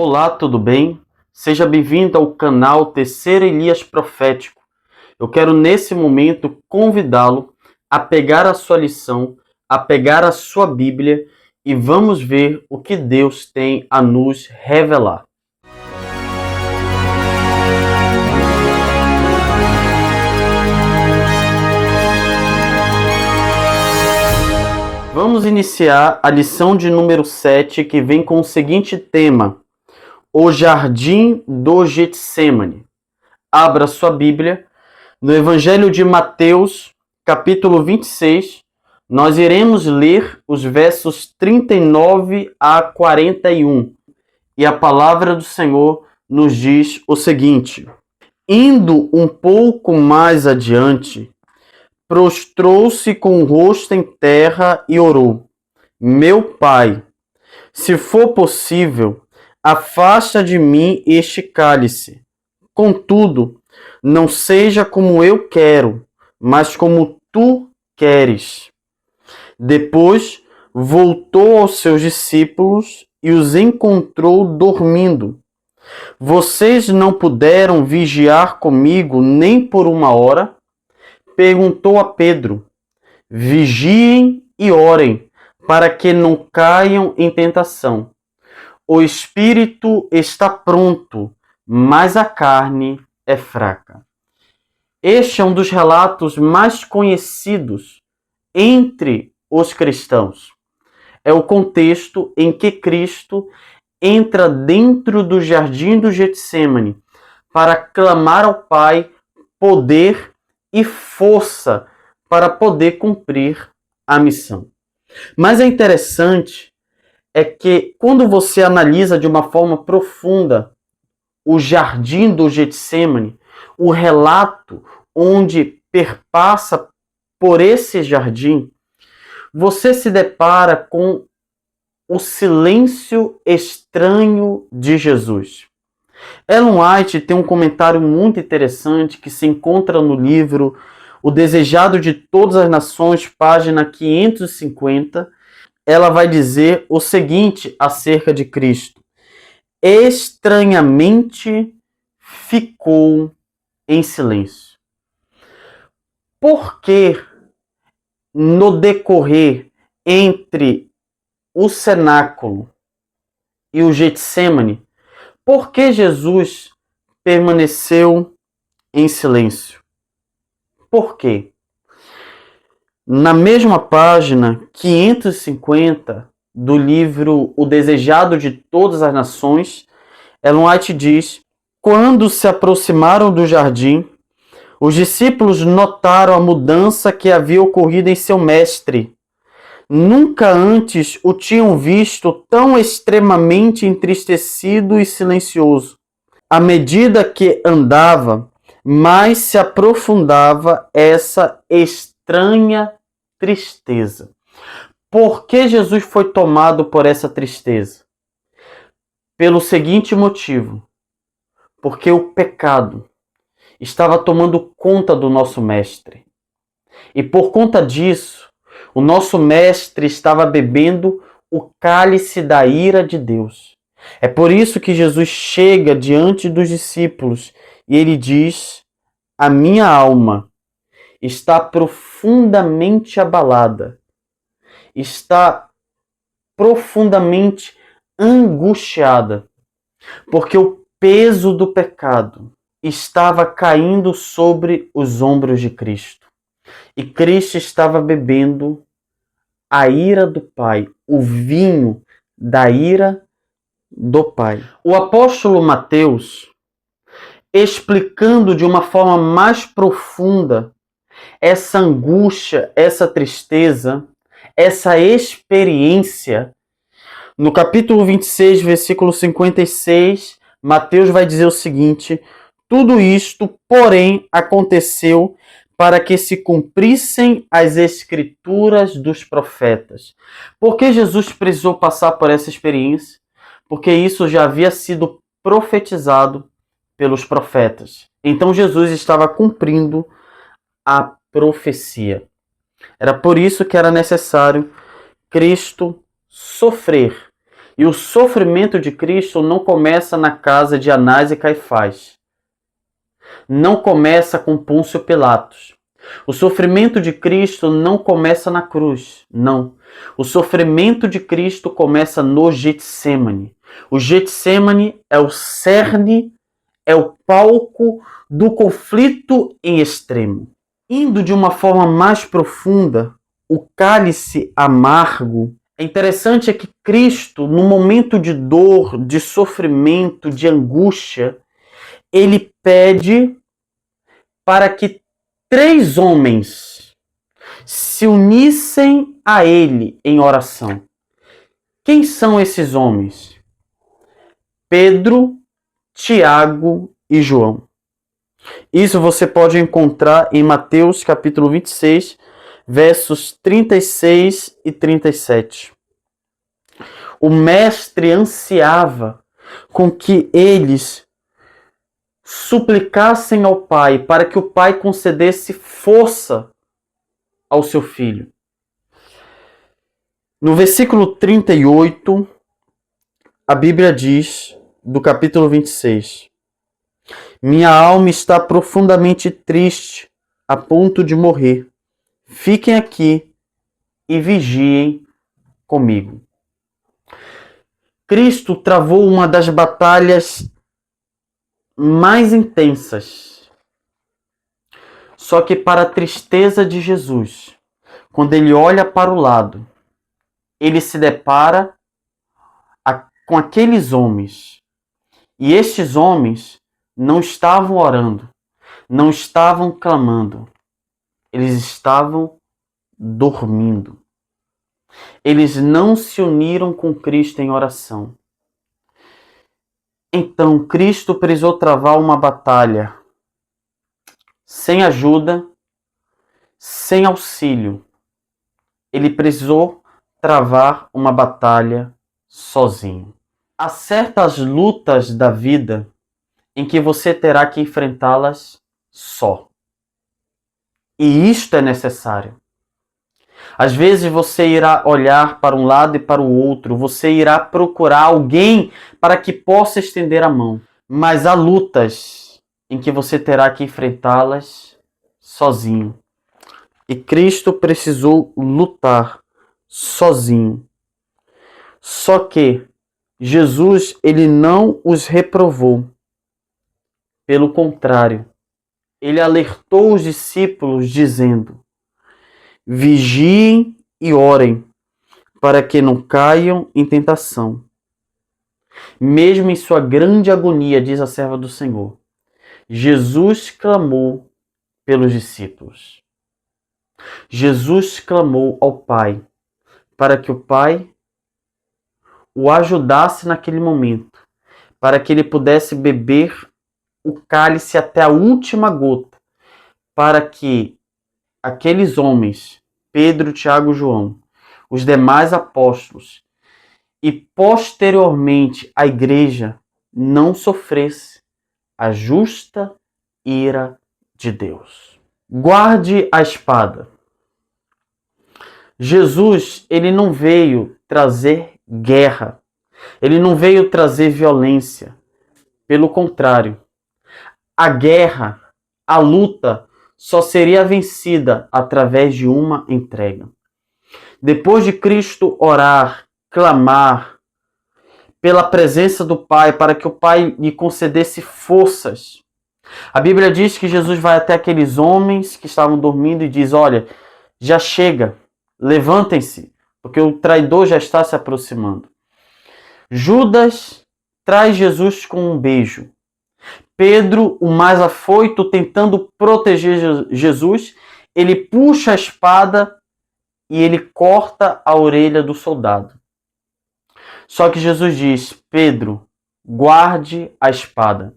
Olá, tudo bem? Seja bem-vindo ao canal Terceiro Elias Profético. Eu quero nesse momento convidá-lo a pegar a sua lição, a pegar a sua Bíblia e vamos ver o que Deus tem a nos revelar. Vamos iniciar a lição de número 7, que vem com o seguinte tema: o Jardim do Getsêmani. Abra sua Bíblia. No Evangelho de Mateus, capítulo 26, nós iremos ler os versos 39 a 41. E a palavra do Senhor nos diz o seguinte: indo um pouco mais adiante, prostrou-se com o rosto em terra e orou: meu Pai, se for possível, afasta de mim este cálice. Contudo, não seja como eu quero, mas como tu queres. Depois voltou aos seus discípulos e os encontrou dormindo. Vocês não puderam vigiar comigo nem por uma hora? Perguntou a Pedro. Vigiem e orem, para que não caiam em tentação. O espírito está pronto, mas a carne é fraca. Este é um dos relatos mais conhecidos entre os cristãos. É o contexto em que Cristo entra dentro do jardim do Getsêmani para clamar ao Pai poder e força para poder cumprir a missão. Mas é interessante é que quando você analisa de uma forma profunda o jardim do Getsêmani, o relato onde perpassa por esse jardim, você se depara com o silêncio estranho de Jesus. Ellen White tem um comentário muito interessante que se encontra no livro O Desejado de Todas as Nações, página 550. Ela vai dizer o seguinte acerca de Cristo: estranhamente ficou em silêncio. Por que no decorrer entre o cenáculo e o Getsêmani, por que Jesus permaneceu em silêncio? Por quê? Na mesma página 550 do livro O Desejado de Todas as Nações, Ellen White diz: quando se aproximaram do jardim, os discípulos notaram a mudança que havia ocorrido em seu mestre. Nunca antes o tinham visto tão extremamente entristecido e silencioso. À medida que andava, mais se aprofundava essa estranha tristeza. Por que Jesus foi tomado por essa tristeza? Pelo seguinte motivo: porque o pecado estava tomando conta do nosso mestre. E por conta disso, o nosso mestre estava bebendo o cálice da ira de Deus. É por isso que Jesus chega diante dos discípulos e ele diz: a minha alma está profundamente abalada, está profundamente angustiada, porque o peso do pecado estava caindo sobre os ombros de Cristo. E Cristo estava bebendo a ira do Pai, o vinho da ira do Pai. O apóstolo Mateus, explicando de uma forma mais profunda essa angústia, essa tristeza, essa experiência, no capítulo 26, versículo 56, Mateus vai dizer o seguinte: tudo isto, porém, aconteceu para que se cumprissem as escrituras dos profetas. Por que Jesus precisou passar por essa experiência? Porque isso já havia sido profetizado pelos profetas. Então Jesus estava cumprindo a profecia. Era por isso que era necessário Cristo sofrer E o sofrimento de Cristo não começa na casa de Anás e Caifás. Não começa com Pôncio Pilatos. O sofrimento de Cristo não começa na cruz, não. O sofrimento de Cristo começa no Getsêmani. O Getsêmani é o cerne, é o palco do conflito em extremo. Indo de uma forma mais profunda, o cálice amargo, é interessante que Cristo, no momento de dor, de sofrimento, de angústia, ele pede para que 3 homens se unissem a ele em oração. Quem são esses homens? Pedro, Tiago e João. Isso você pode encontrar em Mateus capítulo 26, versos 36 e 37. O mestre ansiava com que eles suplicassem ao Pai para que o Pai concedesse força ao seu filho. No versículo 38, a Bíblia diz, do capítulo 26, minha alma está profundamente triste, a ponto de morrer. Fiquem aqui e vigiem comigo. Cristo travou uma das batalhas mais intensas. Só que para a tristeza de Jesus, quando ele olha para o lado, ele se depara com aqueles homens. E estes homens não estavam orando, não estavam clamando. Eles estavam dormindo. Eles não se uniram com Cristo em oração. Então, Cristo precisou travar uma batalha sem ajuda, sem auxílio. Ele precisou travar uma batalha sozinho. Há certas lutas da vida em que você terá que enfrentá-las só. E isto é necessário. Às vezes você irá olhar para um lado e para o outro, você irá procurar alguém para que possa estender a mão. Mas há lutas em que você terá que enfrentá-las sozinho. E Cristo precisou lutar sozinho. Só que Jesus, ele não os reprovou. Pelo contrário, ele alertou os discípulos dizendo: vigiem e orem, para que não caiam em tentação. Mesmo em sua grande agonia, diz a serva do Senhor, Jesus clamou pelos discípulos. Jesus clamou ao Pai, para que o Pai o ajudasse naquele momento, para que ele pudesse beber o cálice até a última gota, para que aqueles homens, Pedro, Tiago e João, os demais apóstolos e posteriormente a igreja não sofresse a justa ira de Deus. Guarde a espada. Jesus, ele não veio trazer guerra. Ele não veio trazer violência. Pelo contrário, a guerra, a luta, só seria vencida através de uma entrega. Depois de Cristo orar, clamar pela presença do Pai, para que o Pai lhe concedesse forças, a Bíblia diz que Jesus vai até aqueles homens que estavam dormindo e diz: olha, já chega, levantem-se, porque o traidor já está se aproximando. Judas traz Jesus com um beijo. Pedro, o mais afoito, tentando proteger Jesus, ele puxa a espada e ele corta a orelha do soldado. Só que Jesus diz: Pedro, guarde a espada.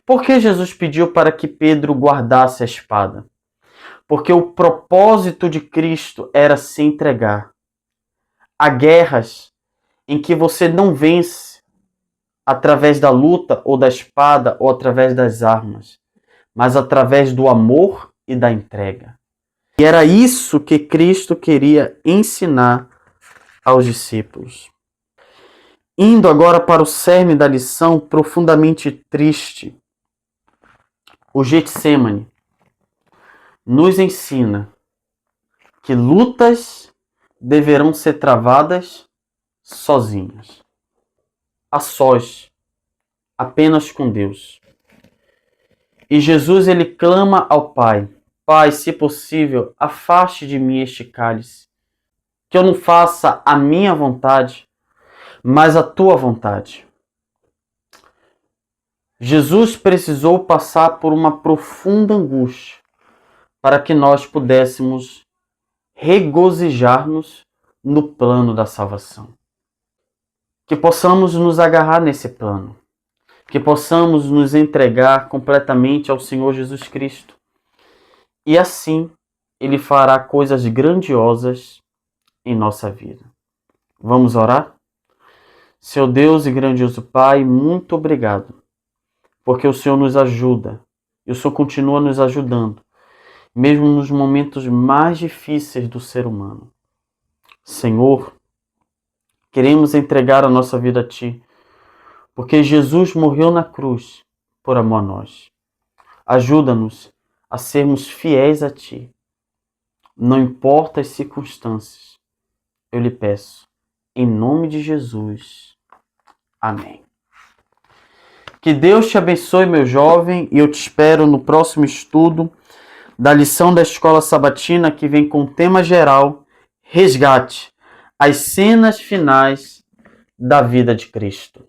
Por que Jesus pediu para que Pedro guardasse a espada? Porque o propósito de Cristo era se entregar. Há guerras em que você não vence através da luta ou da espada ou através das armas, mas através do amor e da entrega. E era isso que Cristo queria ensinar aos discípulos. Indo agora para o cerne da lição profundamente triste, o Getsemane nos ensina que lutas deverão ser travadas sozinhas, a sós, apenas com Deus. E Jesus ele clama ao Pai: Pai, se possível, afaste de mim este cálice, que eu não faça a minha vontade, mas a tua vontade. Jesus precisou passar por uma profunda angústia para que nós pudéssemos regozijar-nos no plano da salvação. Que possamos nos agarrar nesse plano, que possamos nos entregar completamente ao Senhor Jesus Cristo. E assim, Ele fará coisas grandiosas em nossa vida. Vamos orar? Seu Deus e grandioso Pai, muito obrigado, porque o Senhor nos ajuda e o Senhor continua nos ajudando, mesmo nos momentos mais difíceis do ser humano. Senhor, queremos entregar a nossa vida a Ti, porque Jesus morreu na cruz por amor a nós. Ajuda-nos a sermos fiéis a Ti, não importa as circunstâncias. Eu lhe peço, em nome de Jesus. Amém. Que Deus te abençoe, meu jovem, e eu te espero no próximo estudo da lição da Escola Sabatina, que vem com o tema geral: Resgate, as cenas finais da vida de Cristo.